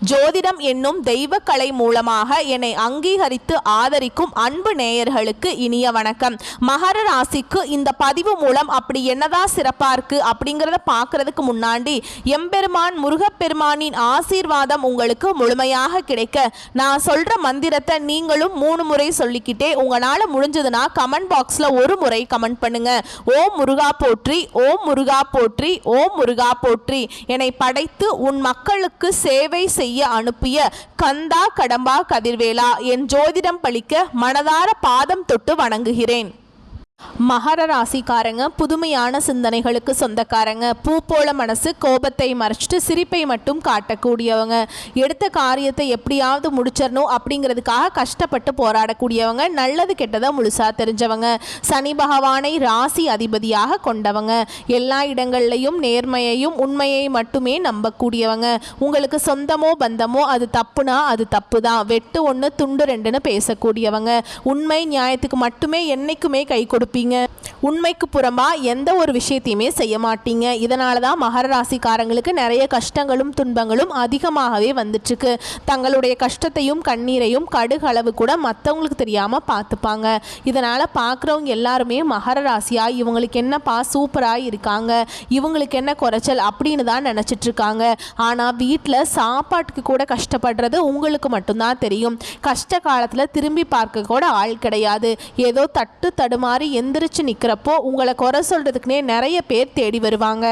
ஜோதிடம் என்னும் தெய்வக்கலை மூலமாக என்னை அங்கீகரித்து ஆதரிக்கும் அன்பு நேயர்களுக்கு இனிய வணக்கம். மகர ராசிக்கு இந்த பதிவு மூலம் அப்படி என்னதான் சிறப்பா இருக்கு அப்படிங்கிறத பார்க்கறதுக்கு முன்னாடி எம்பெருமான் முருகப்பெருமானின் ஆசீர்வாதம் உங்களுக்கு முழுமையாக கிடைக்க நான் சொல்ற மந்திரத்தை நீங்களும் 3 முறை சொல்லிக்கிட்டே உங்களால முடிஞ்சதுன்னா கமெண்ட் பாக்ஸ்ல ஒரு முறை கமெண்ட் பண்ணுங்க. ஓம் முருகா போற்றி, ஓம் முருகா போற்றி, ஓம் முருகா போற்றி. என்னை படைத்து உன் மக்களுக்கு சேவை செய்ய அனுப்பிய கந்தா கடம்பா கதிர்வேலா, என் ஜோதிடம் பழிக்க மனதார பாதம் தொட்டு வணங்குகிறேன். மகர ராசிக்காரங்க புதுமையான சிந்தனைகளுக்கு சொந்தக்காரங்க. பூ போல மனசு, கோபத்தை மறைச்சிட்டு சிரிப்பை மட்டும் காட்டக்கூடியவங்க. எடுத்த காரியத்தை எப்படியாவது முடிச்சிடணும் அப்படிங்கிறதுக்காக கஷ்டப்பட்டு போராடக்கூடியவங்க. நல்லது கெட்டதை முழுசா தெரிஞ்சவங்க. சனி பகவானை ராசி அதிபதியாக கொண்டவங்க. எல்லா இடங்கள்லையும் நேர்மையையும் உண்மையை மட்டுமே நம்பக்கூடியவங்க. உங்களுக்கு சொந்தமோ பந்தமோ அது தப்புனா அது தப்பு தான், வெட்டு 1 துண்டு 2ன்னு பேசக்கூடியவங்க. உண்மை நியாயத்துக்கு மட்டுமே என்னைக்குமே கை கொடுப்பீங்க. உண்மைக்கு புறம்பா எந்த ஒரு விஷயத்தையுமே செய்ய மாட்டீங்க. இதனால தான் மகர ராசிக்காரங்களுக்கு நிறைய கஷ்டங்களும் துன்பங்களும் அதிகமாகவே வந்துட்டு இருக்கு. தங்களுடைய கஷ்டத்தையும் கண்ணீரையும் கடுகளவு கூட மற்றவங்களுக்கு தெரியாம பார்த்துப்பாங்க. இதனால பார்க்குறவங்க எல்லாருமே மகர ராசியா இவங்களுக்கு என்னப்பா சூப்பரா இருக்காங்க, இவங்களுக்கு என்ன குறைச்சல் அப்படின்னு தான் நினைச்சிட்டு இருக்காங்க. ஆனா வீட்டில் சாப்பாட்டுக்கு கூட கஷ்டப்படுறது உங்களுக்கு மட்டும்தான் தெரியும். கஷ்ட காலத்துல திரும்பி பார்க்க கூட ஆள் கிடையாது. ஏதோ தட்டு தடுமாறி எந்திரிச்சு நிற்கிறப்போ உங்களை குறை சொல்கிறதுக்குனே நிறைய பேர் தேடி வருவாங்க.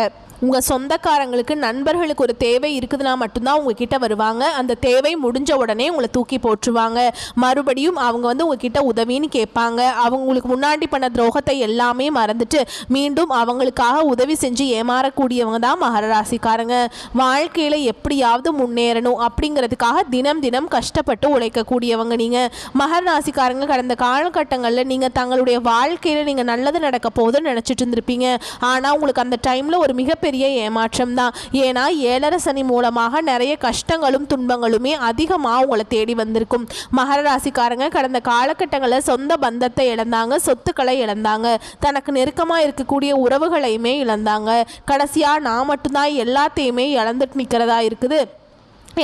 உங்கள் சொந்தக்காரங்களுக்கு நண்பர்களுக்கு ஒரு தேவை இருக்குதுன்னா மட்டும்தான் உங்ககிட்ட வருவாங்க. அந்த தேவை முடிஞ்ச உடனே உங்களை தூக்கி போட்டுருவாங்க. மறுபடியும் அவங்க உங்ககிட்ட உதவின்னு கேட்பாங்க. அவங்களுக்கு முன்னாடி பண்ண துரோகத்தை எல்லாமே மறந்துட்டு மீண்டும் அவங்களுக்காக உதவி செஞ்சு ஏமாறக்கூடியவங்க தான் மகர ராசிக்காரங்க. வாழ்க்கையில் எப்படியாவது முன்னேறணும் அப்படிங்கிறதுக்காக தினம் தினம் கஷ்டப்பட்டு உழைக்கக்கூடியவங்க நீங்கள். மகர ராசிக்காரங்க கடந்த காலகட்டங்களில் நீங்கள் தங்களுடைய வாழ்க்கையில் நீங்கள் நல்லது நடக்க போகுதுன்னு நினச்சிட்டு இருந்திருப்பீங்க. ஆனால் உங்களுக்கு அந்த டைமில் ஒரு மிகப்பெரிய ஏமாற்றம் தான். ஏன்னா 7 சனி மூலமாக நிறைய கஷ்டங்களும் துன்பங்களுமே அதிகமாக உங்களை தேடி வந்திருக்கும். மகர ராசிக்காரங்க கடந்த காலகட்டங்களில் சொந்த பந்தத்தை இழந்தாங்க, சொத்துக்களை இழந்தாங்க, தனக்கு நெருக்கமாக இருக்கக்கூடிய உறவுகளையுமே இழந்தாங்க. கடைசியாக நான் மட்டும்தான் எல்லாத்தையுமே இழந்துட்டு நிற்கிறதா இருக்குது,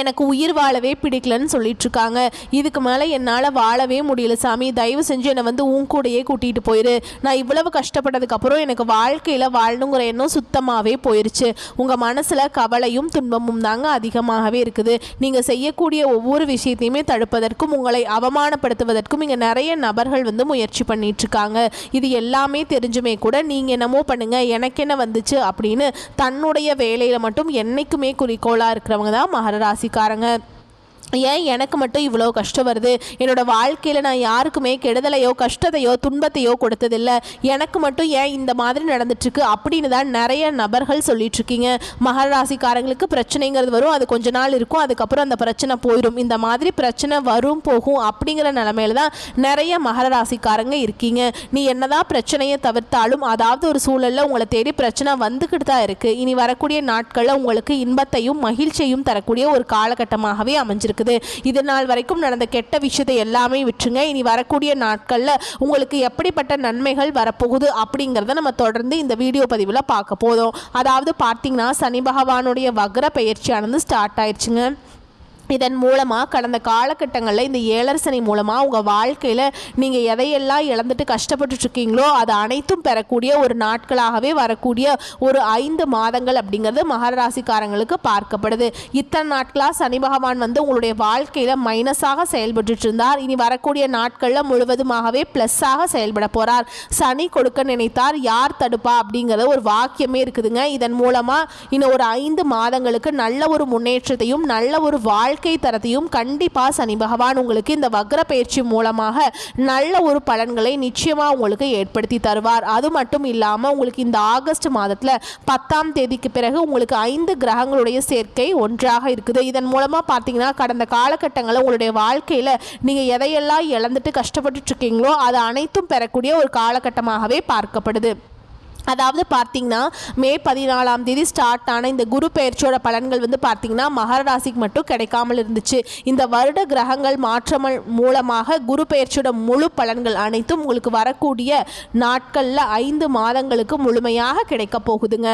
எனக்கு உயிர் வாழவே பிடிக்கலன்னு சொல்லிட்டு இருக்காங்க. இதுக்கு மேலே என்னால் வாழவே முடியல சாமி, தயவு செஞ்சு என்னை உன் கூடையே கூட்டிகிட்டு போயிரு. நான் இவ்வளவு கஷ்டப்பட்டதுக்கப்புறம் எனக்கு வாழ்க்கையில் வாழணுங்கிற எண்ணம் சுத்தமாகவே போயிடுச்சு. உங்கள் மனசில் கவலையும் துன்பமும் தாங்க அதிகமாகவே இருக்குது. நீங்கள் செய்யக்கூடிய ஒவ்வொரு விஷயத்தையுமே தடுப்பதற்கும் உங்களை அவமானப்படுத்துவதற்கும் இங்கே நிறைய நபர்கள் முயற்சி பண்ணிகிட்ருக்காங்க. இது எல்லாமே தெரிஞ்சுமே கூட நீங்கள் என்னமோ பண்ணுங்கள் எனக்கு என்ன வந்துச்சு அப்படின்னு தன்னுடைய வேலையில் மட்டும் என்றைக்குமே குறிக்கோளாக இருக்கிறவங்க தான் மகர ராசிக்காரங்க. ஏன் எனக்கு மட்டும் இவ்வளோ கஷ்டம் வருது, என்னோடய வாழ்க்கையில் நான் யாருக்குமே கெடுதலையோ கஷ்டத்தையோ துன்பத்தையோ கொடுத்ததில்லை, எனக்கு மட்டும் ஏன் இந்த மாதிரி நடந்துட்டுருக்கு அப்படின்னு தான் நிறைய நபர்கள் சொல்லிகிட்ருக்கீங்க. மகர ராசிக்காரங்களுக்கு பிரச்சனைங்கிறது வரும், அது கொஞ்ச நாள் இருக்கும், அதுக்கப்புறம் அந்த பிரச்சனை போயிடும். இந்த மாதிரி பிரச்சனை வரும் போகும் அப்படிங்கிற நிலமையில தான் நிறைய மகர ராசிக்காரங்க இருக்கீங்க. நீ என்னதான் பிரச்சனையை தவிர்த்தாலும் அதாவது ஒரு சூழலில் உங்களை தேடி பிரச்சனை வந்துக்கிட்டு தான் இருக்குது. இனி வரக்கூடிய நாட்களில் உங்களுக்கு இன்பத்தையும் மகிழ்ச்சியையும் தரக்கூடிய ஒரு காலகட்டமாகவே அமைஞ்சிருக்கு. இது நாள் வரைக்கும் நடந்த கெட்ட விஷயத்தை எல்லாமே விட்டுருங்க. இனி வரக்கூடிய நாட்களில் உங்களுக்கு எப்படிப்பட்ட நன்மைகள் வரப்போகுது அப்படிங்கிறத நம்ம தொடர்ந்து இந்த வீடியோ பதிவில் பார்க்க போதும். அதாவது பார்த்தீங்கன்னா சனி பகவானுடைய வக்ர பயிற்சியானது ஸ்டார்ட் ஆயிடுச்சுங்க. இதன் மூலமாக கடந்த காலகட்டங்களில் இந்த 7 சனி மூலமாக உங்கள் வாழ்க்கையில் நீங்கள் எதையெல்லாம் இழந்துட்டு கஷ்டப்பட்டுருக்கீங்களோ அது அனைத்தும் பெறக்கூடிய ஒரு நாட்களாகவே வரக்கூடிய ஒரு 5 மாதங்கள் அப்படிங்கிறது மகர ராசிக்காரங்களுக்கு பார்க்கப்படுது. இத்தனை நாட்களாக சனி பகவான் உங்களுடைய வாழ்க்கையில் மைனஸாக செயல்பட்டு இருந்தார். இனி வரக்கூடிய நாட்களில் முழுவதுமாகவே ப்ளஸ்ஸாக செயல்பட போகிறார். சனி கொடுக்க நினைத்தார் யார் தடுப்பா அப்படிங்கிற ஒரு வாக்கியமே இருக்குதுங்க. இதன் மூலமாக இன்னும் ஒரு 5 மாதங்களுக்கு நல்ல ஒரு முன்னேற்றத்தையும் நல்ல ஒரு வாழ்க்கை தரத்தையும் கண்டிப்பா சனி பகவான் உங்களுக்கு இந்த வக்ர பயிற்சி மூலமாக நல்ல ஒரு பலன்களை நிச்சயமா உங்களுக்கு ஏற்படுத்தி தருவார். அது மட்டும் இல்லாம உங்களுக்கு இந்த ஆகஸ்ட் மாதத்துல 10ஆம் தேதிக்கு பிறகு உங்களுக்கு 5 கிரகங்களுடைய சேர்க்கை ஒன்றாக இருக்குது. இதன் மூலமா பார்த்தீங்கன்னா கடந்த காலகட்டங்களில் உங்களுடைய வாழ்க்கையில நீங்க எதையெல்லாம் இழந்துட்டு கஷ்டப்பட்டு இருக்கீங்களோ அது அனைத்தும் பெறக்கூடிய ஒரு காலகட்டமாகவே பார்க்கப்படுது. அதாவது பார்த்தீங்கன்னா மே 14ஆம் தேதி ஸ்டார்ட் ஆன இந்த குரு பெயர்ச்சியோட பலன்கள் பார்த்தீங்கன்னா மகர ராசிக்கு மட்டும் கிடைக்காமல் இருந்துச்சு. இந்த வருட கிரகங்கள் மாற்றம் மூலமாக குரு பெயர்ச்சியோட முழு பலன்கள் அனைத்தும் உங்களுக்கு வரக்கூடிய நாட்களில் 5 மாதங்களுக்கு முழுமையாக கிடைக்க போகுதுங்க.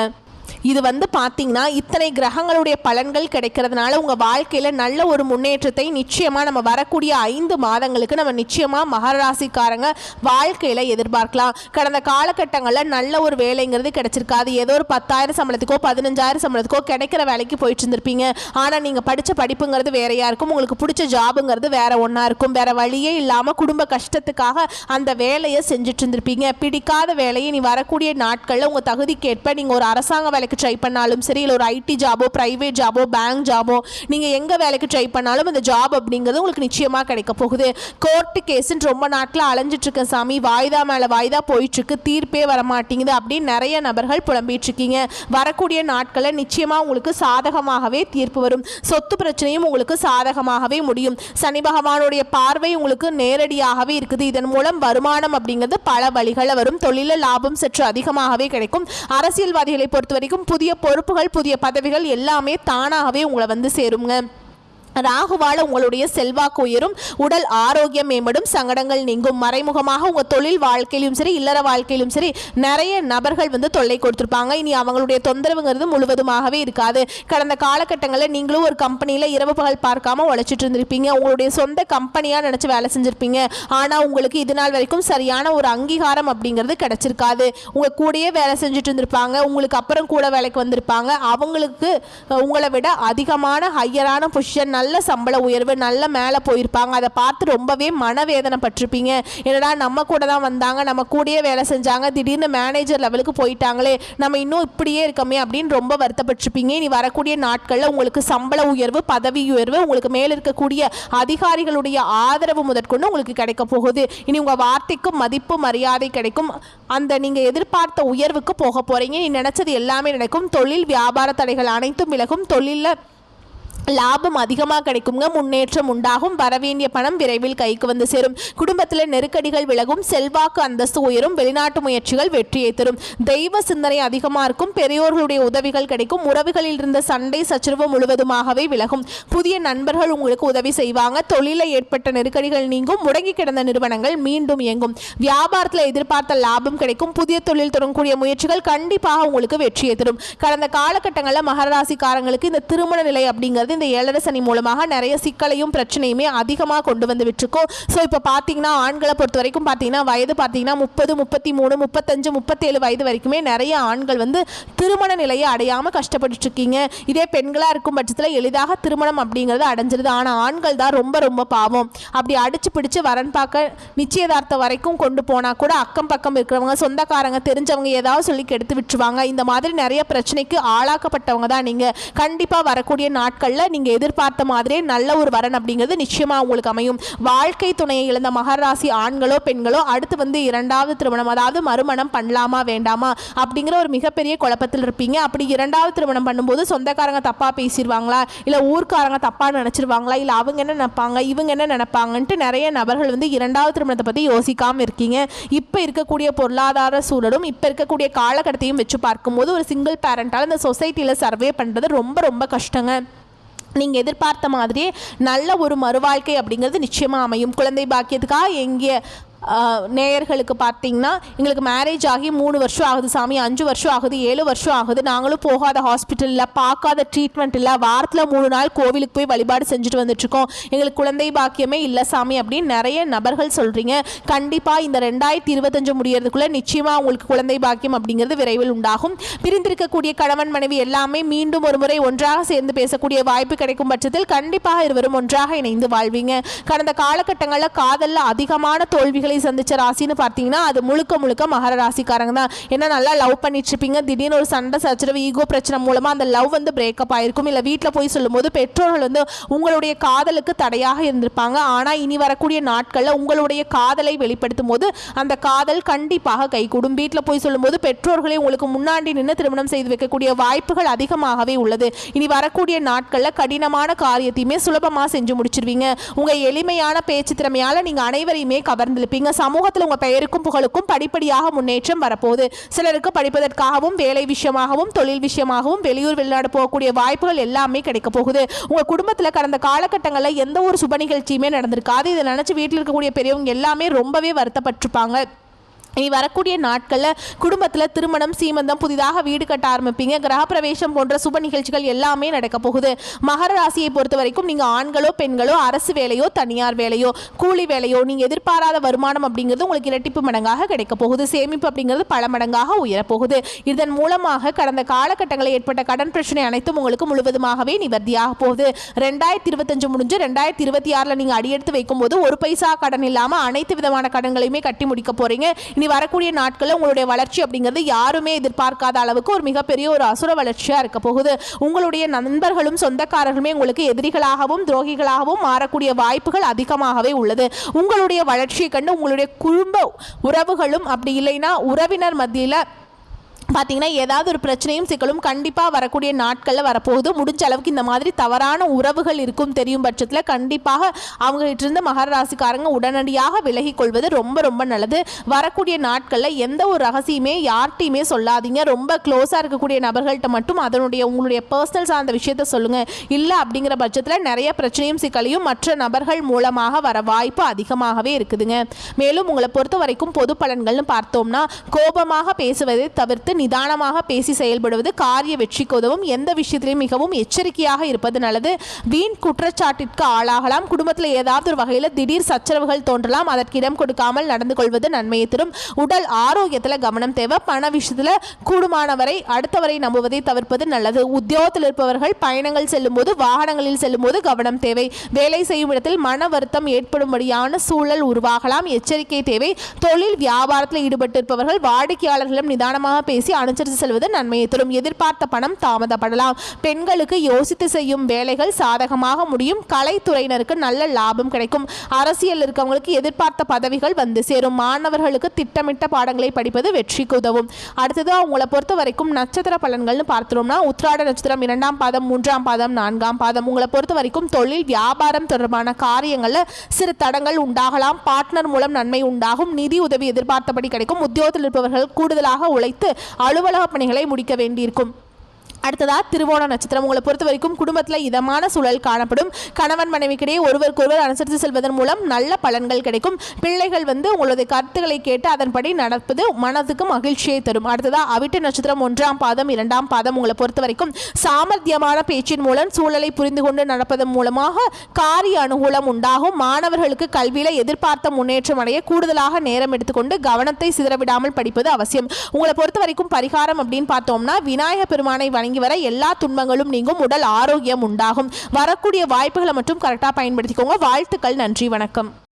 இது பார்த்தீங்கன்னா இத்தனை கிரகங்களுடைய பலன்கள் கிடைக்கிறதுனால உங்கள் வாழ்க்கையில் நல்ல ஒரு முன்னேற்றத்தை நிச்சயமாக நம்ம வரக்கூடிய 5 மாதங்களுக்கு நம்ம நிச்சயமாக மகர ராசிக்காரங்க வாழ்க்கையில் எதிர்பார்க்கலாம். கடந்த காலகட்டங்களில் நல்ல ஒரு வேலைங்கிறது கிடைச்சிருக்காது. ஏதோ ஒரு 10,000 சம்பளத்துக்கோ 15,000 சம்பளத்துக்கோ கிடைக்கிற வேலைக்கு போயிட்டு இருந்திருப்பீங்க. ஆனால் நீங்கள் படித்த படிப்புங்கிறது வேறையாக இருக்கும், உங்களுக்கு பிடிச்ச ஜாபுங்கிறது வேற ஒன்றா இருக்கும். வேற வழியே இல்லாமல் குடும்ப கஷ்டத்துக்காக அந்த வேலையை செஞ்சுட்டு இருந்திருப்பீங்க. பிடிக்காத வேலையை நீ வரக்கூடிய நாட்களில் உங்கள் தகுதிக்கேற்ப நீங்கள் ஒரு அரசாங்க வேலைக்கு ட்ரை பண்ணாலும் சரி, இல்லை ஒரு ஐடி ஜாபோ, பிரைவேட் ஜாபோ, பேங்க் ஜாபோ, நீங்கள் எங்கே வேலைக்கு ட்ரை பண்ணாலும் அந்த ஜாப் அப்படிங்கிறது உங்களுக்கு நிச்சயமாக கிடைக்க போகுது. கோர்ட்டு கேஸுன்னு ரொம்ப நாட்டில் அலைஞ்சிட்டு இருக்க சாமி, வாய்தா மேலே வாய்தா போயிட்டுருக்கு, தீர்ப்பே வரமாட்டேங்குது அப்படின்னு நிறைய நபர்கள் புலம்பிட்டு இருக்கீங்க. வரக்கூடிய நாட்களில் நிச்சயமாக உங்களுக்கு சாதகமாகவே தீர்ப்பு வரும். சொத்து பிரச்சனையும் உங்களுக்கு சாதகமாகவே முடியும். சனி பகவானுடைய பார்வை உங்களுக்கு நேரடியாகவே இருக்குது. இதன் மூலம் வருமானம் அப்படிங்கிறது பல வழிகளில் வரும். தொழில லாபம் சற்று அதிகமாகவே கிடைக்கும். அரசியல்வாதிகளை பொறுத்த வரைக்கும் புதிய பொறுப்புகள், புதிய பதவிகள் எல்லாமே தானாகவே உங்களை சேருங்க. ராகுவால் உங்களுடைய செல்வாக்கு உயரும், உடல் ஆரோக்கியம் மேம்படும், சங்கடங்கள் நீங்கும். மறைமுகமாக உங்கள் தொழில் வாழ்க்கையிலும் சரி, இல்லற வாழ்க்கையிலும் சரி நிறைய நபர்கள் தொல்லை கொடுத்துருப்பாங்க. இனி அவங்களுடைய தொந்தரவுங்கிறது முழுவதுமாகவே இருக்காது. கடந்த காலகட்டங்களில் நீங்களும் ஒரு கம்பெனியில் இரவு பகல் பார்க்காம உழைச்சிட்டு இருந்திருப்பீங்க. உங்களுடைய சொந்த கம்பெனியாக நினச்சி வேலை செஞ்சுருப்பீங்க. ஆனால் உங்களுக்கு இது நாள் வரைக்கும் சரியான ஒரு அங்கீகாரம் அப்படிங்கிறது கிடைச்சிருக்காது. உங்கள் கூடயே வேலை செஞ்சுட்டு இருந்திருப்பாங்க, உங்களுக்கு அப்புறம் கூட வேலைக்கு வந்திருப்பாங்க. அவங்களுக்கு உங்களை விட அதிகமான ஹையரான பொசிஷன், நல்ல சம்பள உயர்வு, நல்ல மேலே போயிருப்பாங்க. அதை பார்த்து ரொம்பவே மனவேதனை பட்டிருப்பீங்க. என்னடா நம்ம கூட தான் வந்தாங்க, நம்ம கூடயே வேலை செஞ்சாங்க, திடீர்னு மேனேஜர் லெவலுக்கு போயிட்டாங்களே, நம்ம இன்னும் இப்படியே இருக்கமே அப்படின்னு ரொம்ப வருத்தப்பட்டிருப்பீங்க. இனி வரக்கூடிய நாட்களில் உங்களுக்கு சம்பள உயர்வு, பதவி உயர்வு, உங்களுக்கு மேலே இருக்கக்கூடிய அதிகாரிகளுடைய ஆதரவு முதற்கொண்டு உங்களுக்கு கிடைக்க போகுது. இனி உங்கள் வார்த்தைக்கு மதிப்பு மரியாதை கிடைக்கும். அந்த நீங்கள் எதிர்பார்த்த உயர்வுக்கு போக போகிறீங்க. நீ நினச்சது எல்லாமே நடக்கும். தொழில் வியாபார தடைகள் அனைத்தும் விலகும். தொழிலில் லாபம் அதிகமாக கிடைக்குங்க. முன்னேற்றம் உண்டாகும். வரவேண்டிய பணம் விரைவில் கைக்கு சேரும். குடும்பத்தில் நெருக்கடிகள் விலகும். செல்வாக்கு அந்தஸ்து உயரும். வெளிநாட்டு முயற்சிகள் வெற்றியை தரும். தெய்வ சிந்தனை அதிகமாக இருக்கும். பெரியோர்களுடைய உதவிகள் கிடைக்கும். உறவுகளில் இருந்த சண்டை சச்சரவு முழுவதுமாகவே விலகும். புதிய நண்பர்கள் உங்களுக்கு உதவி செய்வாங்க. தொழிலில் ஏற்பட்ட நெருக்கடிகள் நீங்கும். முடங்கி கிடந்த நிறுவனங்கள் மீண்டும் இயங்கும். வியாபாரத்தில் எதிர்பார்த்த லாபம் கிடைக்கும். புதிய தொழில் தொடங்கக்கூடிய முயற்சிகள் கண்டிப்பாக உங்களுக்கு வெற்றியை தரும். கடந்த காலகட்டங்களில் மகர ராசிக்காரங்களுக்கு இந்த திருமண நிலை அப்படிங்கிறது இந்த 7 சனி மூலமாக நிறைய சிக்கலையும் பிரச்சனையுமே அதிகமாக கொண்டு விட்டுருக்கோம். ஸோ இப்போ பார்த்தீங்கன்னா ஆண்களை பொறுத்த வரைக்கும் பார்த்தீங்கன்னா வயது பார்த்தீங்கன்னா 30, 33, 35, 37 வயது வரைக்குமே நிறைய ஆண்கள் திருமண நிலையை அடையாமல் கஷ்டப்பட்டு இருக்கீங்க. இதே பெண்களாக இருக்கும் பட்சத்தில் எளிதாக திருமணம் அப்படிங்கிறது அடைஞ்சிருது. ஆனால் ஆண்கள் தான் ரொம்ப ரொம்ப பாவம். அப்படி அடிச்சு பிடிச்சு வரன் பார்க்க நிச்சயதார்த்தம் வரைக்கும் கொண்டு போனால் கூட அக்கம் பக்கம் இருக்கிறவங்க, சொந்தக்காரங்க, தெரிஞ்சவங்க ஏதாவது சொல்லி கெடுத்து விட்டுருவாங்க. இந்த மாதிரி நிறைய பிரச்சனைக்கு ஆளாக்கப்பட்டவங்க தான் நீங்கள். கண்டிப்பாக வரக்கூடிய நாட்களில் நீங்கள் எதிர்பார்த்த மாதிரியே நல்ல ஒரு வரன் அப்படிங்கிறது நிச்சயமாக உங்களுக்கு அமையும். வாழ்க்கை துணையை இழந்த மகர ராசி ஆண்களோ பெண்களோ அடுத்து 2வது திருமணம், அதாவது மறுமணம் பண்ணலாமா வேண்டாமா அப்படிங்கிற ஒரு மிகப்பெரிய குழப்பத்தில் இருப்பீங்க. அப்படி 2வது திருமணம் பண்ணும்போது சொந்தக்காரங்க தப்பாக பேசிடுவாங்களா, இல்லை ஊர்க்காரங்க தப்பாக நினச்சிருவாங்களா, இல்லை அவங்க என்ன நினைப்பாங்க, இவங்க என்ன நினைப்பாங்கன்ட்டு நிறைய நபர்கள் 2வது திருமணத்தை பற்றி யோசிக்காமல் இருக்கீங்க. இப்போ இருக்கக்கூடிய பொருளாதார சூழலும் இப்போ இருக்கக்கூடிய காலகட்டத்தையும் வச்சு பார்க்கும்போது ஒரு சிங்கிள் பேரண்டால் இந்த சொசைட்டியில் சர்வே பண்ணுறது ரொம்ப ரொம்ப கஷ்டங்க. நீங்கள் எதிர்பார்த்த மாதிரியே நல்ல ஒரு மறுவாழ்க்கை அப்படிங்கிறது நிச்சயமாக அமையும். குழந்தை பாக்கியத்துக்காக எங்கே நேயர்களுக்கு பார்த்தீங்கன்னா எங்களுக்கு மேரேஜ் ஆகி 3 வருஷம் ஆகுது சாமி, 5 வருஷம் ஆகுது, 7 வருஷம் ஆகுது, நாங்களும் போகாத ஹாஸ்பிட்டலில் பார்க்காத ட்ரீட்மெண்ட் இல்லை, வாரத்தில் 3 நாள் கோவிலுக்கு போய் வழிபாடு செஞ்சுட்டு வந்துட்டுருக்கோம், எங்களுக்கு குழந்தை பாக்கியமே இல்லை சாமி அப்படின்னு நிறைய நபர்கள் சொல்கிறீங்க. கண்டிப்பாக இந்த 2025 முடியறதுக்குள்ளே நிச்சயமாக உங்களுக்கு குழந்தை பாக்கியம் அப்படிங்கிறது விரைவில் உண்டாகும். பிரிந்திருக்கக்கூடிய கணவன் மனைவி எல்லாமே மீண்டும் ஒரு முறை ஒன்றாக சேர்ந்து பேசக்கூடிய வாய்ப்பு கிடைக்கும் பட்சத்தில் கண்டிப்பாக இருவரும் ஒன்றாக இணைந்து வாழ்வீங்க. கடந்த காலகட்டங்களில் காதலில் அதிகமான தோல்விகள் சந்திச்ச ராசின்னு பார்த்தீங்கன்னா அது முழுக்க முழுக்க மகர ராசிக்காரங்க தான். ஏன்னா நல்லா லவ் பண்ணிட்டு இருப்பீங்க, திடீர்னு ஒரு சண்டை சச்சரவு ஈகோ பிரச்சனை மூலமாக அந்த லவ் பிரேக்கப் ஆயிருக்கும். இல்லை வீட்டில் போய் சொல்லும்போது பெற்றோர்கள் உங்களுடைய காதலுக்கு தடையாக இருந்திருப்பாங்க. ஆனால் இனி வரக்கூடிய நாட்களில் உங்களுடைய காதலை வெளிப்படுத்தும் போது அந்த காதல் கண்டிப்பாக கைகூடும். வீட்டில் போய் சொல்லும்போது பெற்றோர்களை உங்களுக்கு முன்னாடி நின்று திருமணம் செய்து வைக்கக்கூடிய வாய்ப்புகள் அதிகமாகவே உள்ளது. இனி வரக்கூடிய நாட்களில் கடினமான காரியத்தையுமே சுலபமாக செஞ்சு முடிச்சிருவீங்க. உங்கள் எளிமையான பேச்சு திறமையால் நீங்கள் அனைவரையுமே கவர்ந்திருப்பீங்க. சமூகத்தில் உங்கள் பெயருக்கும் புகழுக்கும் படிப்படியாக முன்னேற்றம் வரப்போகுது. சிலருக்கு படிப்பதற்காகவும் வேலை விஷயமாகவும் தொழில் விஷயமாகவும் வெளியூர் வெளிநாடு போகக்கூடிய வாய்ப்புகள் எல்லாமே கிடைக்க போகுது. உங்கள் குடும்பத்தில் கடந்த காலகட்டங்களில் எந்த ஒரு சுப நிகழ்ச்சியுமே நடந்திருக்காது. இதை நினச்சி வீட்டில் இருக்கக்கூடிய பெரியவங்க எல்லாமே ரொம்பவே வருத்தப்பட்டிருப்பாங்க. இனி வரக்கூடிய நாட்களில் குடும்பத்தில் திருமணம், சீமந்தம், புதிதாக வீடு கட்ட ஆரம்பிப்பீங்க, கிரகப்பிரவேசம் போன்ற சுப நிகழ்ச்சிகள் எல்லாமே நடக்க போகுது. மகர ராசியை பொறுத்த வரைக்கும் நீங்கள் ஆண்களோ பெண்களோ அரசு வேலையோ தனியார் வேலையோ கூலி வேலையோ நீங்கள் எதிர்பாராத வருமானம் அப்படிங்கிறது உங்களுக்கு இரட்டிப்பு மடங்காக கிடைக்க போகுது. சேமிப்பு அப்படிங்கிறது பல மடங்காக உயரப்போகுது. இதன் மூலமாக கடந்த காலகட்டங்களில் ஏற்பட்ட கடன் பிரச்சனை அனைத்தும் உங்களுக்கு முழுவதுமாகவே நிவர்த்தியாக போகுது. 2025 முடிஞ்சு 2026 நீங்கள் அடியெடுத்து வைக்கும்போது ஒரு பைசா கடன் இல்லாமல் அனைத்து விதமான கடன்களையுமே கட்டி முடிக்க போறீங்க. இனி வரக்கூடிய நாட்களில் உங்களுடைய வளர்ச்சி அப்படிங்கிறது யாருமே எதிர்பார்க்காத அளவுக்கு ஒரு மிகப்பெரிய ஒரு அசுர வளர்ச்சியாக இருக்க போகுது. உங்களுடைய நண்பர்களும் சொந்தக்காரர்களுமே உங்களுக்கு எதிரிகளாகவும் துரோகிகளாகவும் மாறக்கூடிய வாய்ப்புகள் அதிகமாகவே உள்ளது. உங்களுடைய வளர்ச்சியை கண்டு உங்களுடைய குடும்ப உறவுகளும் அப்படி இல்லைன்னா உறவினர் மத்தியில் பார்த்தீங்கன்னா ஏதாவது ஒரு பிரச்சனையும் சிக்கலும் கண்டிப்பாக வரக்கூடிய நாட்களில் வரப்போகுது. முடிஞ்ச அளவுக்கு இந்த மாதிரி தவறான உறவுகள் இருக்கும் தெரியும் பட்சத்தில் கண்டிப்பாக அவங்ககிட்ட மகர ராசிக்காரங்க உடனடியாக விலகி கொள்வது ரொம்ப ரொம்ப நல்லது. வரக்கூடிய நாட்களில் எந்த ஒரு ரகசியமே யார்கிட்டையுமே சொல்லாதீங்க. ரொம்ப க்ளோஸாக இருக்கக்கூடிய நபர்கள்ட்ட மட்டும் உங்களுடைய பர்சனல் சார்ந்த விஷயத்த சொல்லுங்கள். இல்லை அப்படிங்கிற பட்சத்தில் நிறைய பிரச்சனையும் சிக்கலையும் மற்ற நபர்கள் மூலமாக வர வாய்ப்பு அதிகமாகவே இருக்குதுங்க. மேலும் உங்களை பொறுத்த வரைக்கும் பொது பலன்கள்னு பார்த்தோம்னா கோபமாக பேசுவதை தவிர்த்து நிதானமாக பேசி செயல்படுவது காரிய வெற்றிக்கு உதவும். எந்த விஷயத்திலையும் மிகவும் எச்சரிக்கையாக இருப்பது நல்லது. வீண் குற்றச்சாட்டிற்கு ஆளாகலாம். குடும்பத்தில் ஏதாவது ஒரு வகையில் திடீர் சச்சரவுகள் தோன்றலாம். அதற்கு இடம் கொடுக்காமல் நடந்து கொள்வது நன்மையை தரும். உடல் ஆரோக்கியத்தில் கவனம் தேவை. பண விஷயத்தில் கூடுமானவரை அடுத்தவரை நம்புவதை தவிர்ப்பது நல்லது. உத்தியோகத்தில் இருப்பவர்கள் பயணங்கள் செல்லும் போது வாகனங்களில் செல்லும் போது கவனம் தேவை. வேலை செய்யும் இடத்தில் மன வருத்தம் ஏற்படும்படியான சூழல் உருவாகலாம். எச்சரிக்கை தேவை. தொழில் வியாபாரத்தில் ஈடுபட்டிருப்பவர்கள் வாடிக்கையாளர்களிடம் நிதானமாக பேசி அனுசரித்து செல்வது நன்மையை தரும். எதிர்பார்த்த பணம் தாமதப்படலாம். பெண்களுக்கு யோசித்து செய்யும் வேலைகள் சாதகமாக முடியும். கலைத்துறையினருக்கு நல்ல லாபம் கிடைக்கும். அரசியல் இருக்கவங்களுக்கு எதிர்பார்த்த பதவிகள் வந்து சேரும். மாணவர்களுக்கு திட்டமிட்ட பாடங்களை படிப்பது வெற்றிக்கு உதவும். அடுத்தது உங்களை பொறுத்த வரைக்கும் நட்சத்திர பலன்கள்னு பார்த்தோம்னா உத்திராட நட்சத்திரம் 2ஆம் பாதம் 3ஆம் பாதம் 4ஆம் பாதம் உங்களை பொறுத்த வரைக்கும் தொழில் வியாபாரம் தொடர்பான காரியங்களில் சிறு தடங்கள் உண்டாகலாம். பார்ட்னர் மூலம் நன்மை உண்டாகும். நிதி உதவி எதிர்பார்த்தபடி கிடைக்கும். உத்தியோகத்தில் இருப்பவர்கள் கூடுதலாக உழைத்து அலுவலக பணிகளை முடிக்க வேண்டியிருக்கும். அடுத்ததாக திருவோண நட்சத்திரம் உங்களை பொறுத்த வரைக்கும் குடும்பத்தில் இதமான சூழல் காணப்படும். கணவன் மனைவிக்கிடையே ஒருவருக்கொருவர் அனுசரித்து செல்வதன் மூலம் நல்ல பலன்கள் கிடைக்கும். பிள்ளைகள் உங்களுடைய கருத்துக்களை கேட்டு அதன்படி நடப்பது மனதுக்கு மகிழ்ச்சியை தரும். அடுத்ததாக அவிட்ட நட்சத்திரம் 1ஆம் பாதம் 2ஆம் பாதம் உங்களை பொறுத்த வரைக்கும் சாமர்த்தியமான பேச்சின் மூலம் சூழலை புரிந்து கொண்டு நடப்பதன் மூலமாக காரிய அனுகூலம் உண்டாகும். மாணவர்களுக்கு கல்வியில் எதிர்பார்த்த முன்னேற்றம் அடைய கூடுதலாக நேரம் எடுத்துக்கொண்டு கவனத்தை சிதறவிடாமல் படிப்பது அவசியம். உங்களை பொறுத்த வரைக்கும் பரிகாரம் அப்படின்னு பார்த்தோம்னா விநாயக பெருமானை வணங்கி வர எல்லா துன்பங்களும் நீங்கும். உடல் ஆரோக்கியம் உண்டாகும். வரக்கூடிய வாய்ப்புகளை மட்டும் கரெக்டாக பயன்படுத்திக்கோங்க. வாழ்த்துக்கள். நன்றி. வணக்கம்.